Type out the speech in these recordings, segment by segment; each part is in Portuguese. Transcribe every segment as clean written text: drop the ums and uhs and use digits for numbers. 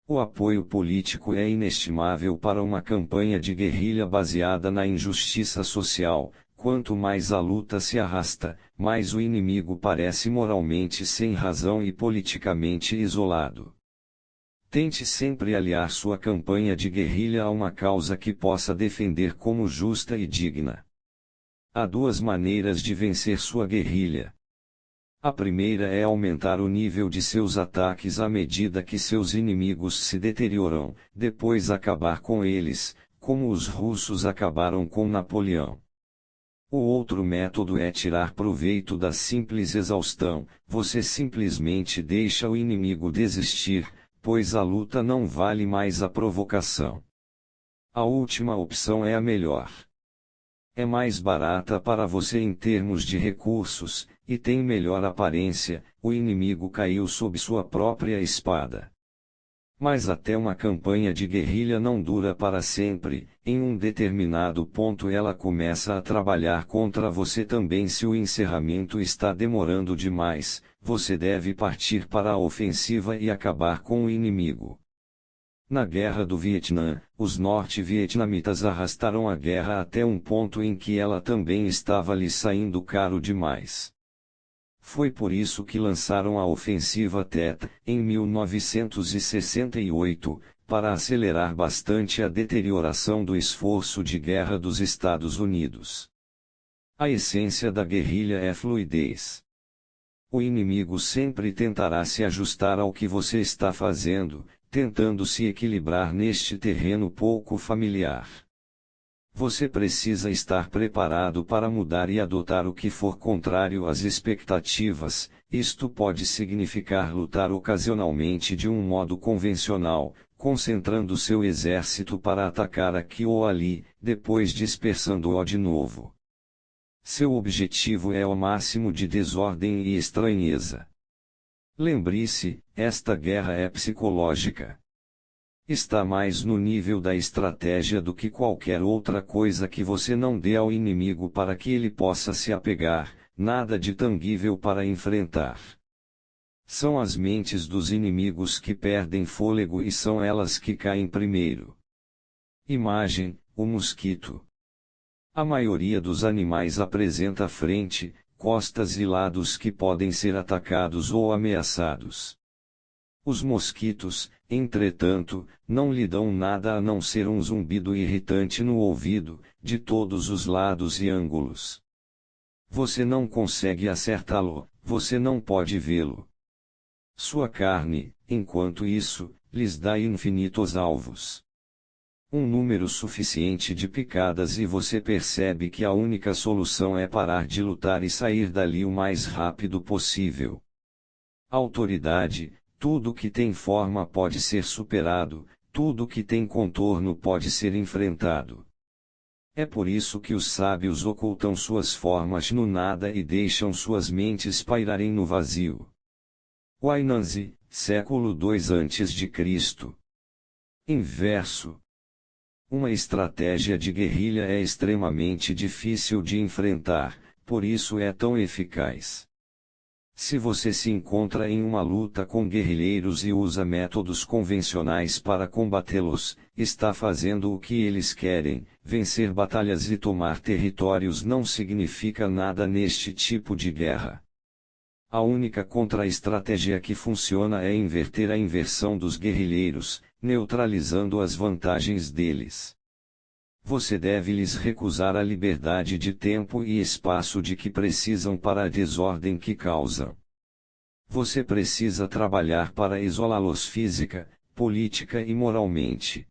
O apoio político é inestimável para uma campanha de guerrilha baseada na injustiça social. Quanto mais a luta se arrasta, mais o inimigo parece moralmente sem razão e politicamente isolado. Tente sempre aliar sua campanha de guerrilha a uma causa que possa defender como justa e digna. Há duas maneiras de vencer sua guerrilha. A primeira é aumentar o nível de seus ataques à medida que seus inimigos se deterioram, depois acabar com eles, como os russos acabaram com Napoleão. O outro método é tirar proveito da simples exaustão. Você simplesmente deixa o inimigo desistir, pois a luta não vale mais a provocação. A última opção é a melhor. É mais barata para você em termos de recursos, e tem melhor aparência. O inimigo caiu sob sua própria espada. Mas até uma campanha de guerrilha não dura para sempre. Em um determinado ponto ela começa a trabalhar contra você também. Se o encerramento está demorando demais, você deve partir para a ofensiva e acabar com o inimigo. Na Guerra do Vietnã, os norte-vietnamitas arrastaram a guerra até um ponto em que ela também estava lhes saindo caro demais. Foi por isso que lançaram a ofensiva Tet, em 1968, para acelerar bastante a deterioração do esforço de guerra dos Estados Unidos. A essência da guerrilha é fluidez. O inimigo sempre tentará se ajustar ao que você está fazendo, tentando se equilibrar neste terreno pouco familiar. Você precisa estar preparado para mudar e adotar o que for contrário às expectativas. Isto pode significar lutar ocasionalmente de um modo convencional, concentrando seu exército para atacar aqui ou ali, depois dispersando-o de novo. Seu objetivo é o máximo de desordem e estranheza. Lembre-se, esta guerra é psicológica. Está mais no nível da estratégia do que qualquer outra coisa que você não dê ao inimigo para que ele possa se apegar, nada de tangível para enfrentar. São as mentes dos inimigos que perdem fôlego e são elas que caem primeiro. Imagem: o mosquito. A maioria dos animais apresenta frente, costas e lados que podem ser atacados ou ameaçados. Os mosquitos, entretanto, não lhe dão nada a não ser um zumbido irritante no ouvido, de todos os lados e ângulos. Você não consegue acertá-lo, você não pode vê-lo. Sua carne, enquanto isso, lhes dá infinitos alvos. Um número suficiente de picadas e você percebe que a única solução é parar de lutar e sair dali o mais rápido possível. Autoridade: tudo que tem forma pode ser superado, tudo que tem contorno pode ser enfrentado. É por isso que os sábios ocultam suas formas no nada e deixam suas mentes pairarem no vazio. Wainanzi, século II a.C. Inverso. Uma estratégia de guerrilha é extremamente difícil de enfrentar, por isso é tão eficaz. Se você se encontra em uma luta com guerrilheiros e usa métodos convencionais para combatê-los, está fazendo o que eles querem. Vencer batalhas e tomar territórios não significa nada neste tipo de guerra. A única contra-estratégia que funciona é inverter a inversão dos guerrilheiros, neutralizando as vantagens deles. Você deve lhes recusar a liberdade de tempo e espaço de que precisam para a desordem que causam. Você precisa trabalhar para isolá-los física, política e moralmente.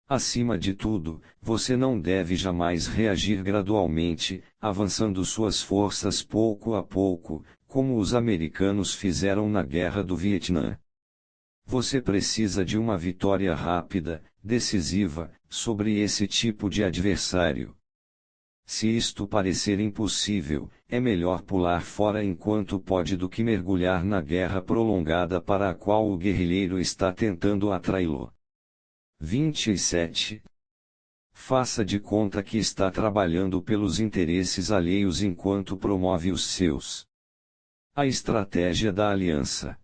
Acima de tudo, você não deve jamais reagir gradualmente, avançando suas forças pouco a pouco, como os americanos fizeram na Guerra do Vietnã. Você precisa de uma vitória rápida, decisiva, sobre esse tipo de adversário. Se isto parecer impossível, é melhor pular fora enquanto pode do que mergulhar na guerra prolongada para a qual o guerrilheiro está tentando atraí-lo. 27. Faça de conta que está trabalhando pelos interesses alheios enquanto promove os seus. A estratégia da aliança.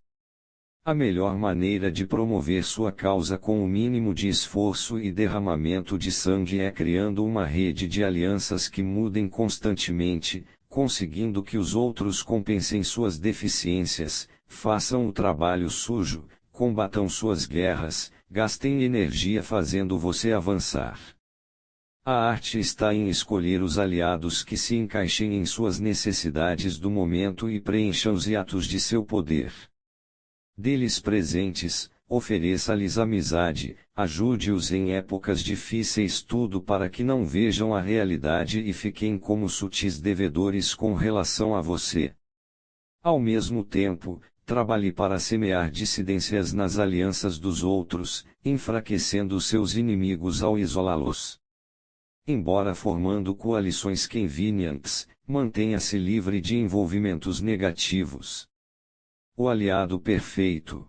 A melhor maneira de promover sua causa com o mínimo de esforço e derramamento de sangue é criando uma rede de alianças que mudem constantemente, conseguindo que os outros compensem suas deficiências, façam o trabalho sujo, combatam suas guerras, gastem energia fazendo você avançar. A arte está em escolher os aliados que se encaixem em suas necessidades do momento e preencham os hiatos de seu poder. Dê-lhes presentes, ofereça-lhes amizade, ajude-os em épocas difíceis, tudo para que não vejam a realidade e fiquem como sutis devedores com relação a você. Ao mesmo tempo, trabalhe para semear dissidências nas alianças dos outros, enfraquecendo seus inimigos ao isolá-los. Embora formando coalições convenientes, mantenha-se livre de envolvimentos negativos. O aliado perfeito.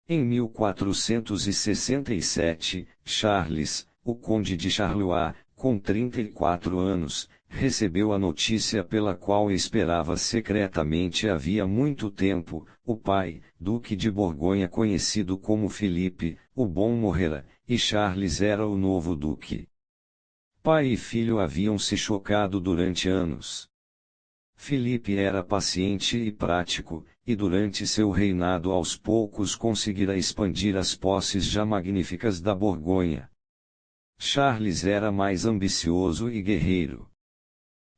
Em 1467, Charles, o conde de Charleroi, com 34 anos, recebeu a notícia pela qual esperava secretamente havia muito tempo: o pai, duque de Borgonha conhecido como Filipe, o Bom morrera, e Charles era o novo duque. Pai e filho haviam se chocado durante anos. Filipe era paciente e prático, e durante seu reinado aos poucos conseguira expandir as posses já magníficas da Borgonha. Charles era mais ambicioso e guerreiro.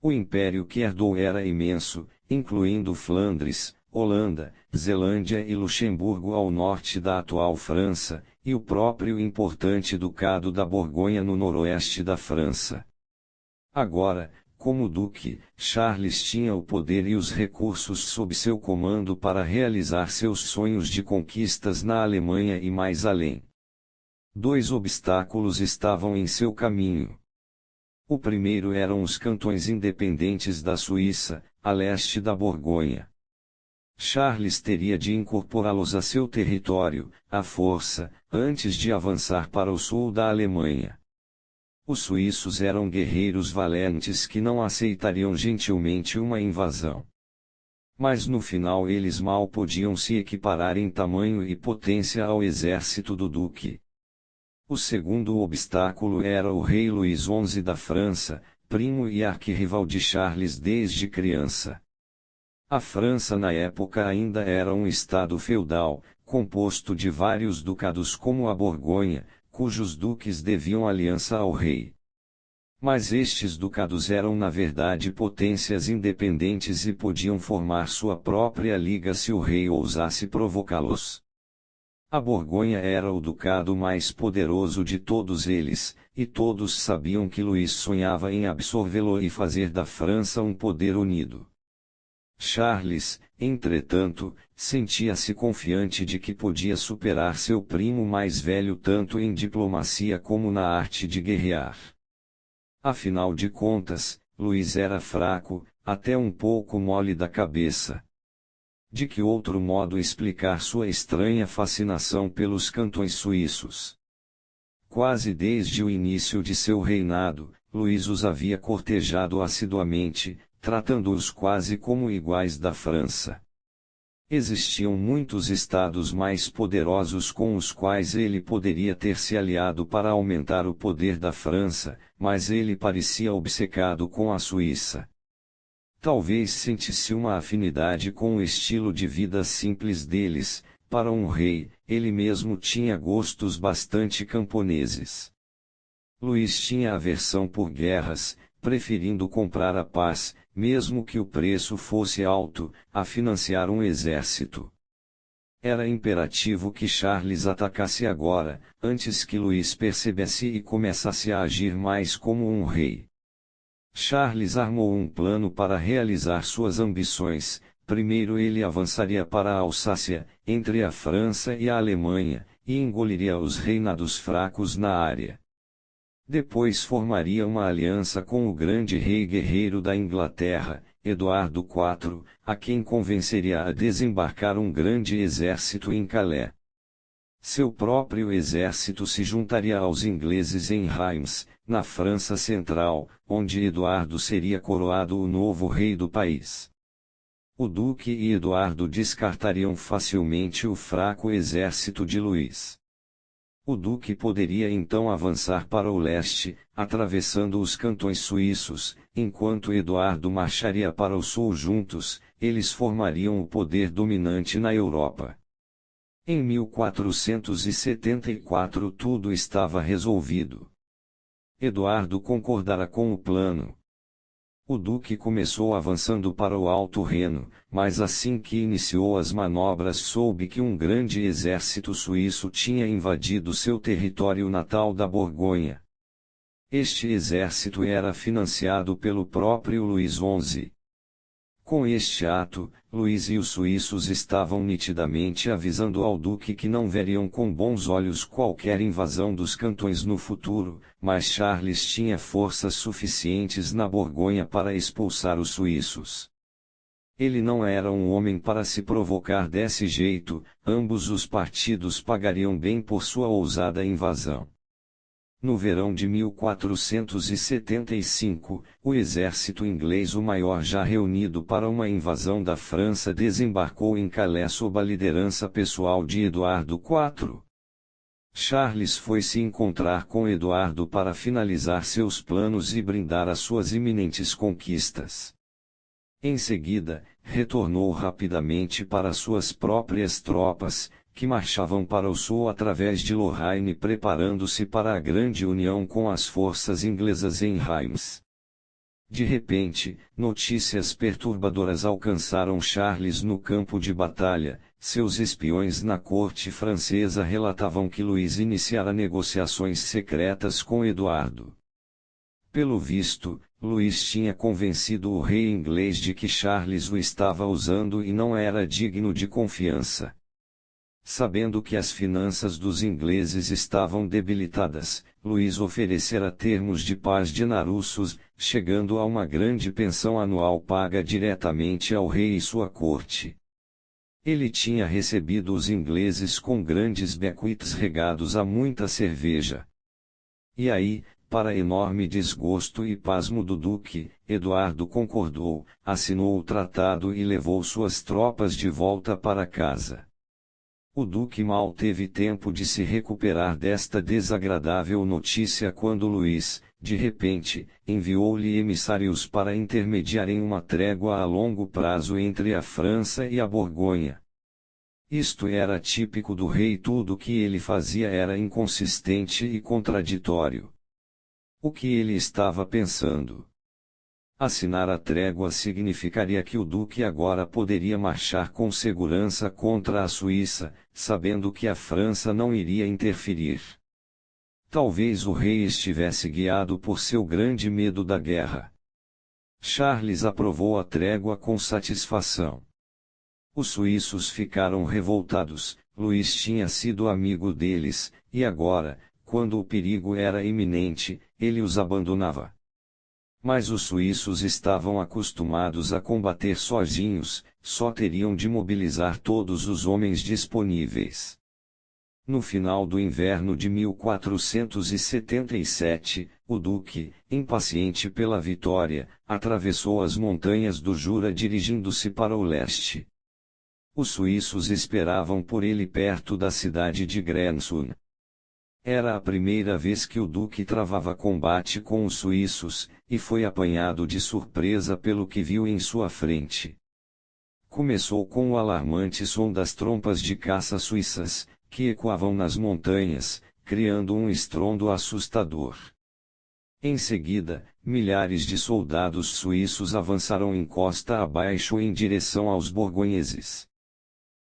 O império que herdou era imenso, incluindo Flandres, Holanda, Zelândia e Luxemburgo ao norte da atual França, e o próprio importante Ducado da Borgonha no noroeste da França. Agora, como duque, Charles tinha o poder e os recursos sob seu comando para realizar seus sonhos de conquistas na Alemanha e mais além. Dois obstáculos estavam em seu caminho. O primeiro eram os cantões independentes da Suíça, a leste da Borgonha. Charles teria de incorporá-los a seu território, à força, antes de avançar para o sul da Alemanha. Os suíços eram guerreiros valentes que não aceitariam gentilmente uma invasão. Mas no final eles mal podiam se equiparar em tamanho e potência ao exército do duque. O segundo obstáculo era o rei Luís XI da França, primo e arquirrival de Charles desde criança. A França na época ainda era um estado feudal, composto de vários ducados como a Borgonha, cujos duques deviam aliança ao rei. Mas estes ducados eram na verdade potências independentes e podiam formar sua própria liga se o rei ousasse provocá-los. A Borgonha era o ducado mais poderoso de todos eles, e todos sabiam que Luís sonhava em absorvê-lo e fazer da França um poder unido. Charles, entretanto, sentia-se confiante de que podia superar seu primo mais velho tanto em diplomacia como na arte de guerrear. Afinal de contas, Luís era fraco, até um pouco mole da cabeça. De que outro modo explicar sua estranha fascinação pelos cantões suíços? Quase desde o início de seu reinado, Luís os havia cortejado assiduamente, tratando-os quase como iguais da França. Existiam muitos estados mais poderosos com os quais ele poderia ter se aliado para aumentar o poder da França, mas ele parecia obcecado com a Suíça. Talvez sentisse uma afinidade com o estilo de vida simples deles. Para um rei, ele mesmo tinha gostos bastante camponeses. Luís tinha aversão por guerras, preferindo comprar a paz, mesmo que o preço fosse alto, a financiar um exército. Era imperativo que Charles atacasse agora, antes que Luís percebesse e começasse a agir mais como um rei. Charles armou um plano para realizar suas ambições. Primeiro ele avançaria para a Alsácia, entre a França e a Alemanha, e engoliria os reinados fracos na área. Depois formaria uma aliança com o grande rei guerreiro da Inglaterra, Eduardo IV, a quem convenceria a desembarcar um grande exército em Calais. Seu próprio exército se juntaria aos ingleses em Reims, na França Central, onde Eduardo seria coroado o novo rei do país. O Duque e Eduardo descartariam facilmente o fraco exército de Luís. O Duque poderia então avançar para o leste, atravessando os cantões suíços, enquanto Eduardo marcharia para o sul. Juntos, eles formariam o poder dominante na Europa. Em 1474 tudo estava resolvido. Eduardo concordara com o plano. O Duque começou avançando para o Alto Reno, mas assim que iniciou as manobras soube que um grande exército suíço tinha invadido seu território natal da Borgonha. Este exército era financiado pelo próprio Luís XI. Com este ato, Luís e os suíços estavam nitidamente avisando ao Duque que não veriam com bons olhos qualquer invasão dos cantões no futuro, mas Charles tinha forças suficientes na Borgonha para expulsar os suíços. Ele não era um homem para se provocar desse jeito, ambos os partidos pagariam bem por sua ousada invasão. No verão de 1475, o exército inglês, o maior já reunido para uma invasão da França, desembarcou em Calais sob a liderança pessoal de Eduardo IV. Charles foi se encontrar com Eduardo para finalizar seus planos e brindar as suas iminentes conquistas. Em seguida, retornou rapidamente para suas próprias tropas, que marchavam para o sul através de Lorraine, preparando-se para a grande união com as forças inglesas em Reims. De repente, notícias perturbadoras alcançaram Charles no campo de batalha. Seus espiões na corte francesa relatavam que Luís iniciara negociações secretas com Eduardo. Pelo visto, Luís tinha convencido o rei inglês de que Charles o estava usando e não era digno de confiança. Sabendo que as finanças dos ingleses estavam debilitadas, Luís oferecera termos de paz dinarussos, chegando a uma grande pensão anual paga diretamente ao rei e sua corte. Ele tinha recebido os ingleses com grandes bequetes regados a muita cerveja. E aí, para enorme desgosto e pasmo do duque, Eduardo concordou, assinou o tratado e levou suas tropas de volta para casa. O duque mal teve tempo de se recuperar desta desagradável notícia quando Luís, de repente, enviou-lhe emissários para intermediarem uma trégua a longo prazo entre a França e a Borgonha. Isto era típico do rei, tudo o que ele fazia era inconsistente e contraditório. O que ele estava pensando? Assinar a trégua significaria que o duque agora poderia marchar com segurança contra a Suíça, sabendo que a França não iria interferir. Talvez o rei estivesse guiado por seu grande medo da guerra. Charles aprovou a trégua com satisfação. Os suíços ficaram revoltados. Luís tinha sido amigo deles, e agora, quando o perigo era iminente, ele os abandonava. Mas os suíços estavam acostumados a combater sozinhos, só teriam de mobilizar todos os homens disponíveis. No final do inverno de 1477, o duque, impaciente pela vitória, atravessou as montanhas do Jura dirigindo-se para o leste. Os suíços esperavam por ele perto da cidade de Grenzun. Era a primeira vez que o duque travava combate com os suíços, e foi apanhado de surpresa pelo que viu em sua frente. Começou com o alarmante som das trompas de caça suíças, que ecoavam nas montanhas, criando um estrondo assustador. Em seguida, milhares de soldados suíços avançaram em costa abaixo em direção aos borgonheses.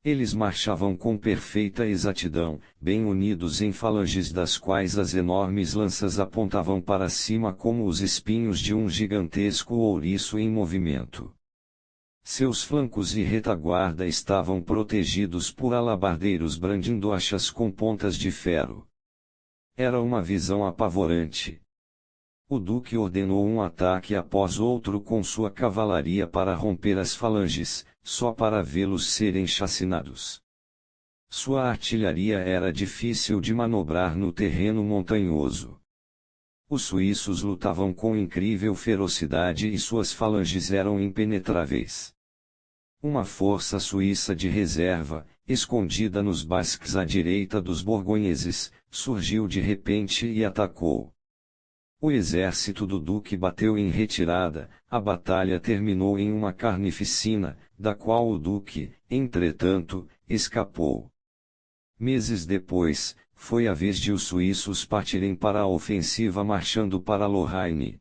Eles marchavam com perfeita exatidão, bem unidos em falanges das quais as enormes lanças apontavam para cima como os espinhos de um gigantesco ouriço em movimento. Seus flancos e retaguarda estavam protegidos por alabardeiros brandindo achas com pontas de ferro. Era uma visão apavorante. O duque ordenou um ataque após outro com sua cavalaria para romper as falanges, só para vê-los serem chacinados. Sua artilharia era difícil de manobrar no terreno montanhoso. Os suíços lutavam com incrível ferocidade e suas falanges eram impenetráveis. Uma força suíça de reserva, escondida nos basques à direita dos borgonheses, surgiu de repente e atacou. O exército do duque bateu em retirada, a batalha terminou em uma carnificina, da qual o duque, entretanto, escapou. Meses depois, foi a vez de os suíços partirem para a ofensiva marchando para Lorraine.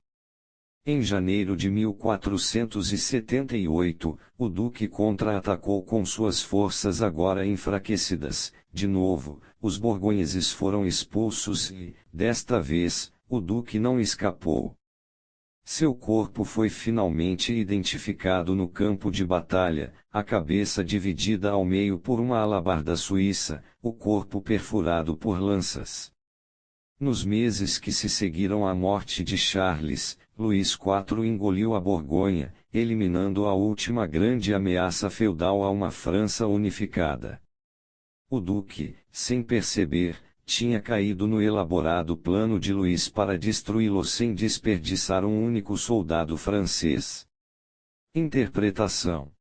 Em janeiro de 1478, o duque contra-atacou com suas forças agora enfraquecidas. De novo, os borgonheses foram expulsos e, desta vez, o duque não escapou. Seu corpo foi finalmente identificado no campo de batalha, a cabeça dividida ao meio por uma alabarda suíça, o corpo perfurado por lanças. Nos meses que se seguiram à morte de Charles, Luís IV engoliu a Borgonha, eliminando a última grande ameaça feudal a uma França unificada. O duque, sem perceber, tinha caído no elaborado plano de Luís para destruí-lo sem desperdiçar um único soldado francês. Interpretação: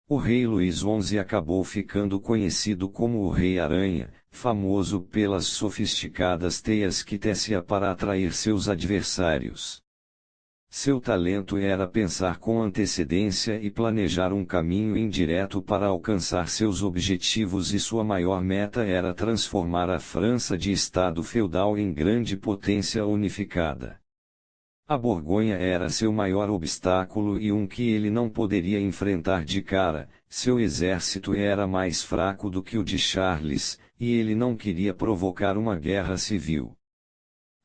o rei Luís XI acabou ficando conhecido como o Rei Aranha, famoso pelas sofisticadas teias que tecia para atrair seus adversários. Seu talento era pensar com antecedência e planejar um caminho indireto para alcançar seus objetivos, e sua maior meta era transformar a França de estado feudal em grande potência unificada. A Borgonha era seu maior obstáculo e um que ele não poderia enfrentar de cara. Seu exército era mais fraco do que o de Charles, e ele não queria provocar uma guerra civil.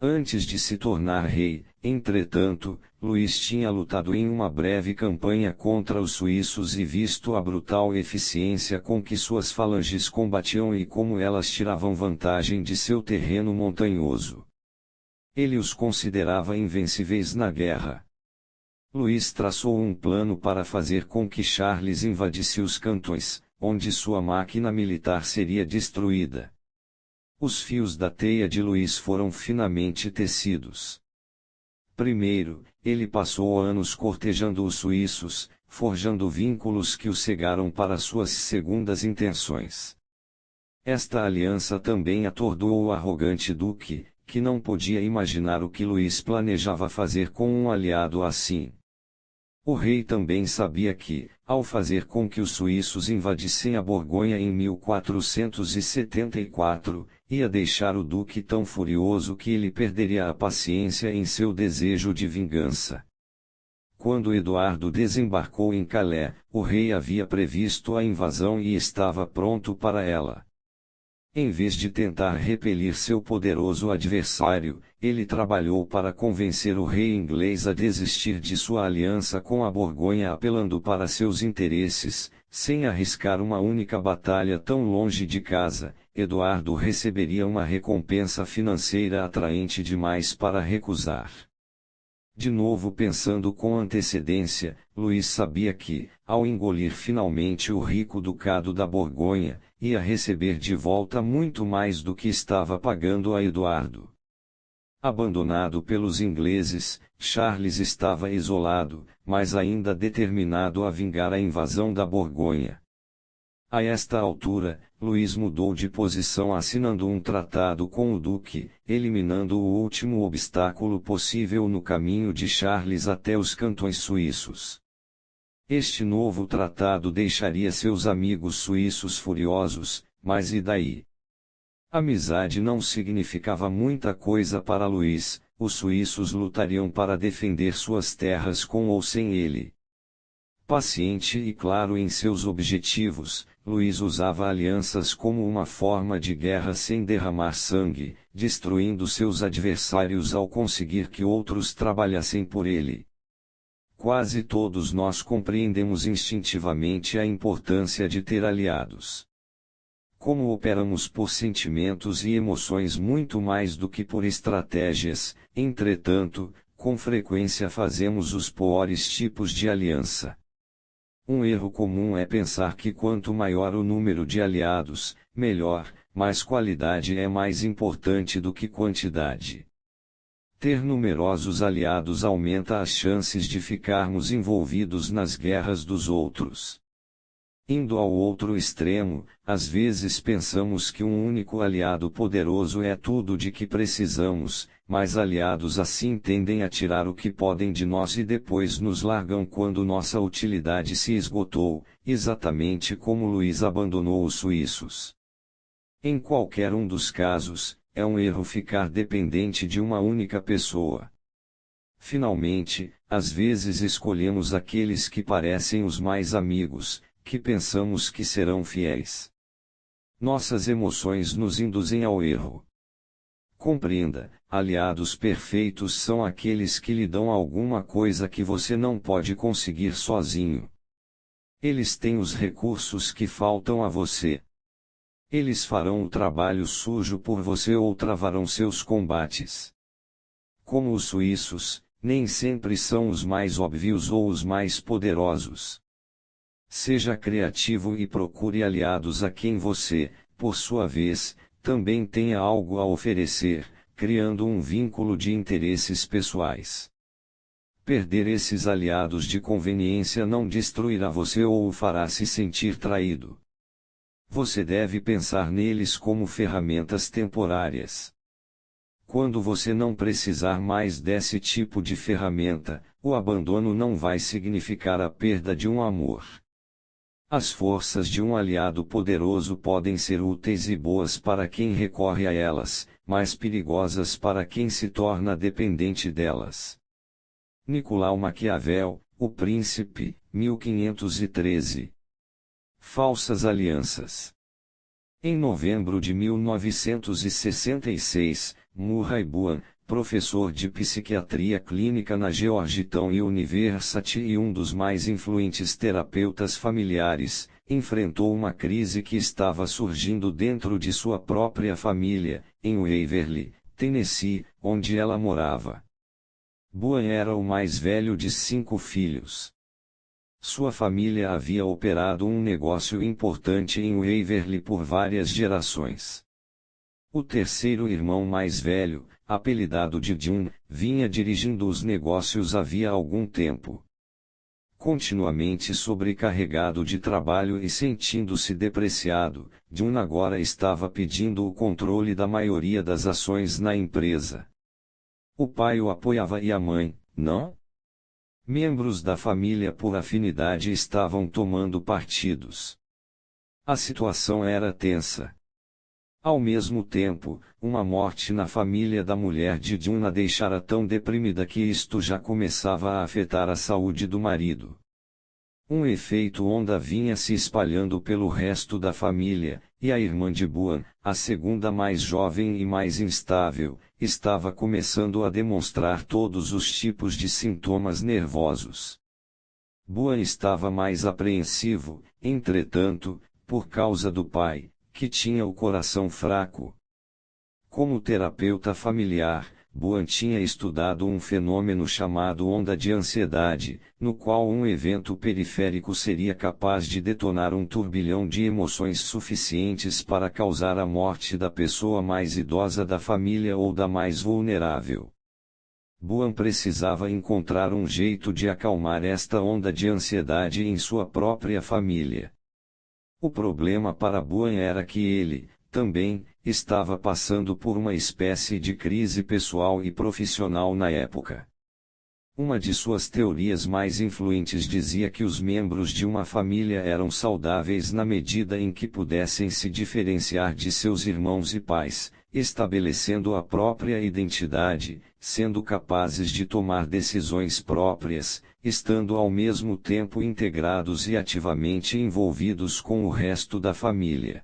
Antes de se tornar rei, entretanto, Luís tinha lutado em uma breve campanha contra os suíços e visto a brutal eficiência com que suas falanges combatiam e como elas tiravam vantagem de seu terreno montanhoso. Ele os considerava invencíveis na guerra. Luís traçou um plano para fazer com que Charles invadisse os cantões, onde sua máquina militar seria destruída. Os fios da teia de Luís foram finamente tecidos. Primeiro, ele passou anos cortejando os suíços, forjando vínculos que os cegaram para suas segundas intenções. Esta aliança também atordoou o arrogante duque, que não podia imaginar o que Luís planejava fazer com um aliado assim. O rei também sabia que, ao fazer com que os suíços invadissem a Borgonha em 1474, ia deixar o duque tão furioso que ele perderia a paciência em seu desejo de vingança. Quando Eduardo desembarcou em Calais, o rei havia previsto a invasão e estava pronto para ela. Em vez de tentar repelir seu poderoso adversário, ele trabalhou para convencer o rei inglês a desistir de sua aliança com a Borgonha, apelando para seus interesses. Sem arriscar uma única batalha tão longe de casa, Eduardo receberia uma recompensa financeira atraente demais para recusar. De novo pensando com antecedência, Luís sabia que, ao engolir finalmente o rico ducado da Borgonha, ia receber de volta muito mais do que estava pagando a Eduardo. Abandonado pelos ingleses, Charles estava isolado, mas ainda determinado a vingar a invasão da Borgonha. A esta altura, Luís mudou de posição assinando um tratado com o duque, eliminando o último obstáculo possível no caminho de Charles até os cantões suíços. Este novo tratado deixaria seus amigos suíços furiosos, mas e daí? Amizade não significava muita coisa para Luís, os suíços lutariam para defender suas terras com ou sem ele. Paciente e claro em seus objetivos, Luís usava alianças como uma forma de guerra sem derramar sangue, destruindo seus adversários ao conseguir que outros trabalhassem por ele. Quase todos nós compreendemos instintivamente a importância de ter aliados. Como operamos por sentimentos e emoções muito mais do que por estratégias, entretanto, com frequência fazemos os piores tipos de aliança. Um erro comum é pensar que quanto maior o número de aliados, melhor, mas qualidade é mais importante do que quantidade. Ter numerosos aliados aumenta as chances de ficarmos envolvidos nas guerras dos outros. Indo ao outro extremo, às vezes pensamos que um único aliado poderoso é tudo de que precisamos, mas aliados assim tendem a tirar o que podem de nós e depois nos largam quando nossa utilidade se esgotou, exatamente como Luís abandonou os suíços. Em qualquer um dos casos, é um erro ficar dependente de uma única pessoa. Finalmente, às vezes escolhemos aqueles que parecem os mais amigos, que pensamos que serão fiéis. Nossas emoções nos induzem ao erro. Compreenda, aliados perfeitos são aqueles que lhe dão alguma coisa que você não pode conseguir sozinho. Eles têm os recursos que faltam a você. Eles farão o trabalho sujo por você ou travarão seus combates. Como os suíços, nem sempre são os mais óbvios ou os mais poderosos. Seja criativo e procure aliados a quem você, por sua vez, também tenha algo a oferecer, criando um vínculo de interesses pessoais. Perder esses aliados de conveniência não destruirá você ou o fará se sentir traído. Você deve pensar neles como ferramentas temporárias. Quando você não precisar mais desse tipo de ferramenta, o abandono não vai significar a perda de um amor. As forças de um aliado poderoso podem ser úteis e boas para quem recorre a elas, mas perigosas para quem se torna dependente delas. Nicolau Maquiavel, O Príncipe, 1513. Falsas alianças. Em novembro de 1966, Murray Bowen, professor de psiquiatria clínica na Georgetown University e um dos mais influentes terapeutas familiares, enfrentou uma crise que estava surgindo dentro de sua própria família, em Waverly, Tennessee, onde ela morava. Bowen era o mais velho de 5 filhos. Sua família havia operado um negócio importante em Waverly por várias gerações. O terceiro irmão mais velho, apelidado de John, vinha dirigindo os negócios havia algum tempo. Continuamente sobrecarregado de trabalho e sentindo-se depreciado, John agora estava pedindo o controle da maioria das ações na empresa. O pai o apoiava e a mãe, não? Membros da família por afinidade estavam tomando partidos. A situação era tensa. Ao mesmo tempo, uma morte na família da mulher de John a deixara tão deprimida que isto já começava a afetar a saúde do marido. Um efeito onda vinha se espalhando pelo resto da família, e a irmã de Bowen, a segunda mais jovem e mais instável, estava começando a demonstrar todos os tipos de sintomas nervosos. Bowen estava mais apreensivo, entretanto, por causa do pai, que tinha o coração fraco. Como terapeuta familiar, Bowen tinha estudado um fenômeno chamado onda de ansiedade, no qual um evento periférico seria capaz de detonar um turbilhão de emoções suficientes para causar a morte da pessoa mais idosa da família ou da mais vulnerável. Bowen precisava encontrar um jeito de acalmar esta onda de ansiedade em sua própria família. O problema para Bowen era que ele, também, estava passando por uma espécie de crise pessoal e profissional na época. Uma de suas teorias mais influentes dizia que os membros de uma família eram saudáveis na medida em que pudessem se diferenciar de seus irmãos e pais, estabelecendo a própria identidade, sendo capazes de tomar decisões próprias, estando ao mesmo tempo integrados e ativamente envolvidos com o resto da família.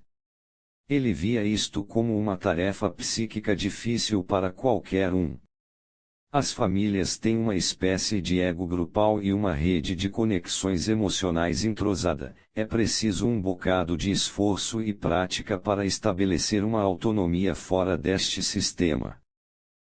Ele via isto como uma tarefa psíquica difícil para qualquer um. As famílias têm uma espécie de ego grupal e uma rede de conexões emocionais entrosada. É preciso um bocado de esforço e prática para estabelecer uma autonomia fora deste sistema.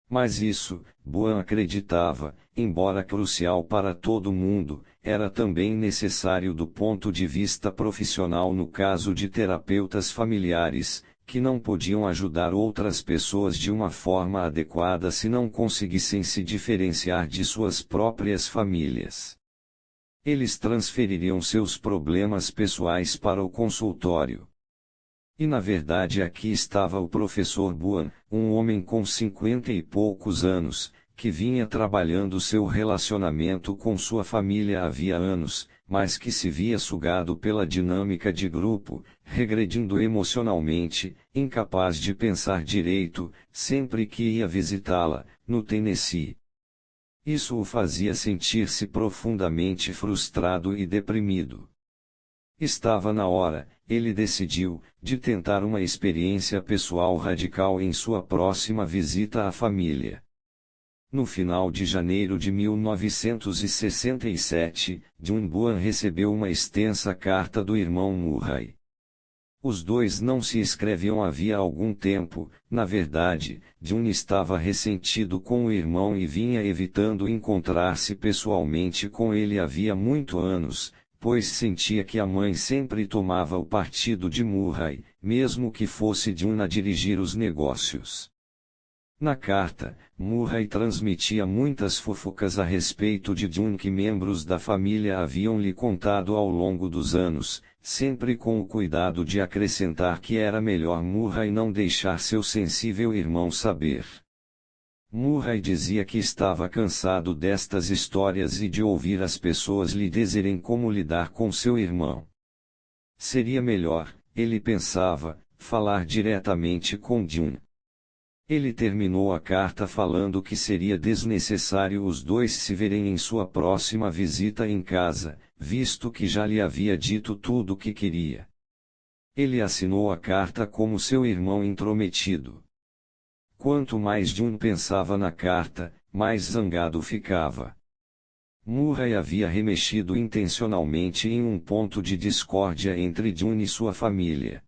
Mas isso, Bowen acreditava, embora crucial para todo mundo, era também necessário do ponto de vista profissional no caso de terapeutas familiares, que não podiam ajudar outras pessoas de uma forma adequada se não conseguissem se diferenciar de suas próprias famílias. Eles transfeririam seus problemas pessoais para o consultório. E na verdade aqui estava o professor Buan, um homem com 50 e poucos anos, que vinha trabalhando seu relacionamento com sua família havia anos, mas que se via sugado pela dinâmica de grupo, regredindo emocionalmente, incapaz de pensar direito, sempre que ia visitá-la, no Tennessee. Isso o fazia sentir-se profundamente frustrado e deprimido. Estava na hora, ele decidiu, de tentar uma experiência pessoal radical em sua próxima visita à família. No final de janeiro de 1967, Jun Buan recebeu uma extensa carta do irmão Murray. Os dois não se escreviam havia algum tempo, na verdade, Jun estava ressentido com o irmão e vinha evitando encontrar-se pessoalmente com ele havia muitos anos, pois sentia que a mãe sempre tomava o partido de Murray, mesmo que fosse Jun a dirigir os negócios. Na carta, Murray transmitia muitas fofocas a respeito de Jun que membros da família haviam lhe contado ao longo dos anos, sempre com o cuidado de acrescentar que era melhor Murray não deixar seu sensível irmão saber. Murray dizia que estava cansado destas histórias e de ouvir as pessoas lhe dizerem como lidar com seu irmão. Seria melhor, ele pensava, falar diretamente com Jun. Ele terminou a carta falando que seria desnecessário os dois se verem em sua próxima visita em casa, visto que já lhe havia dito tudo o que queria. Ele assinou a carta como seu irmão intrometido. Quanto mais Jun pensava na carta, mais zangado ficava. Murray havia remexido intencionalmente em um ponto de discórdia entre Jun e sua família.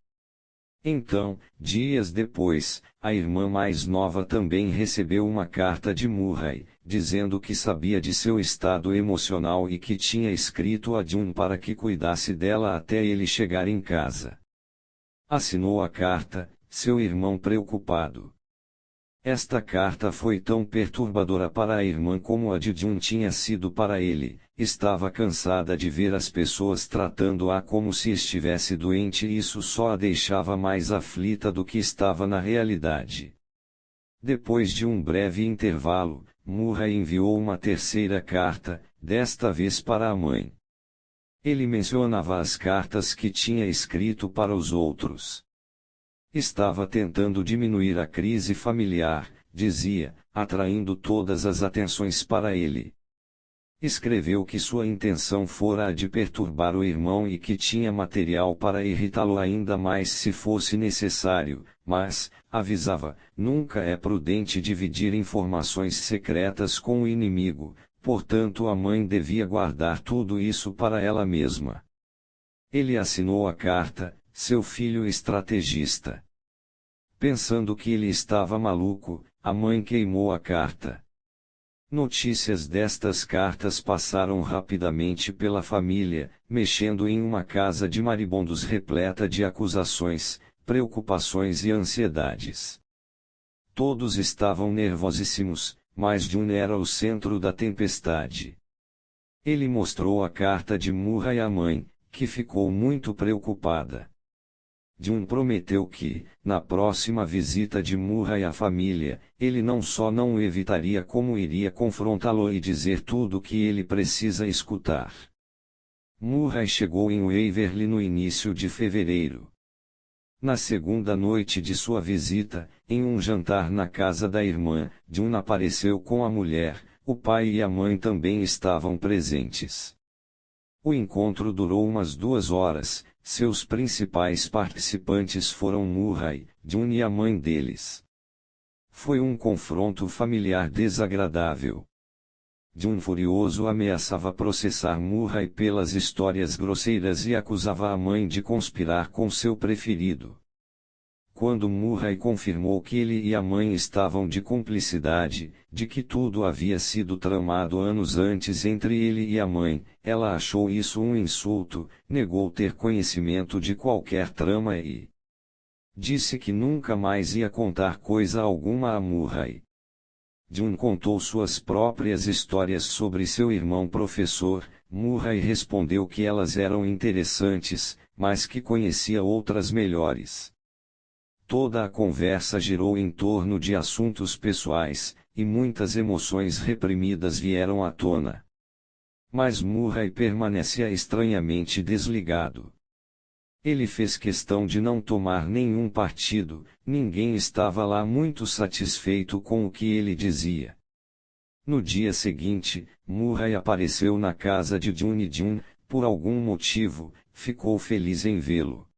Então, dias depois, a irmã mais nova também recebeu uma carta de Murray, dizendo que sabia de seu estado emocional e que tinha escrito a Jun para que cuidasse dela até ele chegar em casa. Assinou a carta, seu irmão preocupado. Esta carta foi tão perturbadora para a irmã como a de Jun tinha sido para ele. Estava cansada de ver as pessoas tratando-a como se estivesse doente e isso só a deixava mais aflita do que estava na realidade. Depois de um breve intervalo, Murray enviou uma terceira carta, desta vez para a mãe. Ele mencionava as cartas que tinha escrito para os outros. Estava tentando diminuir a crise familiar, dizia, atraindo todas as atenções para ele. Escreveu que sua intenção fora a de perturbar o irmão e que tinha material para irritá-lo ainda mais se fosse necessário, mas, avisava, nunca é prudente dividir informações secretas com o inimigo, portanto a mãe devia guardar tudo isso para ela mesma. Ele assinou a carta, seu filho estrategista. Pensando que ele estava maluco, a mãe queimou a carta. Notícias destas cartas passaram rapidamente pela família, mexendo em uma casa de maribondos repleta de acusações, preocupações e ansiedades. Todos estavam nervosíssimos, mas Jun era o centro da tempestade. Ele mostrou a carta de Murray à mãe, que ficou muito preocupada. Jun prometeu que, na próxima visita de Murray à família, ele não só não o evitaria como iria confrontá-lo e dizer tudo o que ele precisa escutar. Murray chegou em Waverly no início de fevereiro. Na segunda noite de sua visita, em um jantar na casa da irmã, Jun apareceu com a mulher, o pai e a mãe também estavam presentes. O encontro durou umas 2 horas. Seus principais participantes foram Murray, Jun e a mãe deles. Foi um confronto familiar desagradável. Jun furioso ameaçava processar Murray pelas histórias grosseiras e acusava a mãe de conspirar com seu preferido. Quando Murray confirmou que ele e a mãe estavam de cumplicidade, de que tudo havia sido tramado anos antes entre ele e a mãe, ela achou isso um insulto, negou ter conhecimento de qualquer trama e disse que nunca mais ia contar coisa alguma a Murray. Jun contou suas próprias histórias sobre seu irmão professor, Murray respondeu que elas eram interessantes, mas que conhecia outras melhores. Toda a conversa girou em torno de assuntos pessoais, e muitas emoções reprimidas vieram à tona. Mas Murray permanecia estranhamente desligado. Ele fez questão de não tomar nenhum partido, ninguém estava lá muito satisfeito com o que ele dizia. No dia seguinte, Murray apareceu na casa de Dunedin, por algum motivo, ficou feliz em vê-lo.